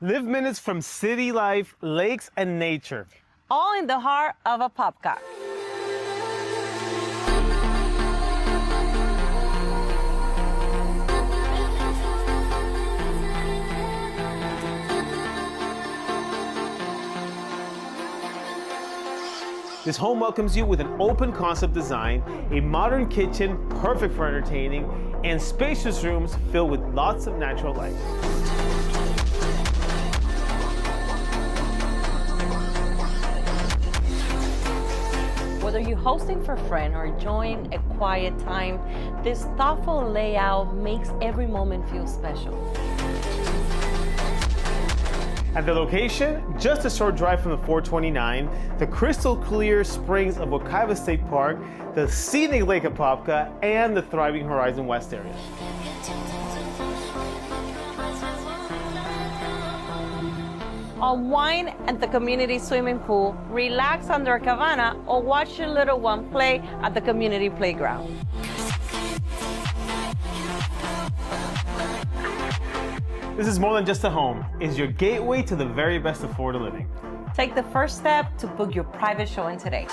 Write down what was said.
Live minutes from city life, lakes, and nature. All in the heart of Apopka. This home welcomes you with an open concept design, a modern kitchen perfect for entertaining, and spacious rooms filled with lots of natural light. Whether you're hosting for a friend or enjoying a quiet time, this thoughtful layout makes every moment feel special. At the location, just a short drive from the 429, the crystal clear springs of Wekiwa State Park, the scenic Lake Apopka, and the thriving Horizon West area. Unwind at the community swimming pool, relax under a cabana, or watch your little one play at the community playground. This is more than just a home. It's your gateway to the very best of Florida living. Take the first step to book your private showing today.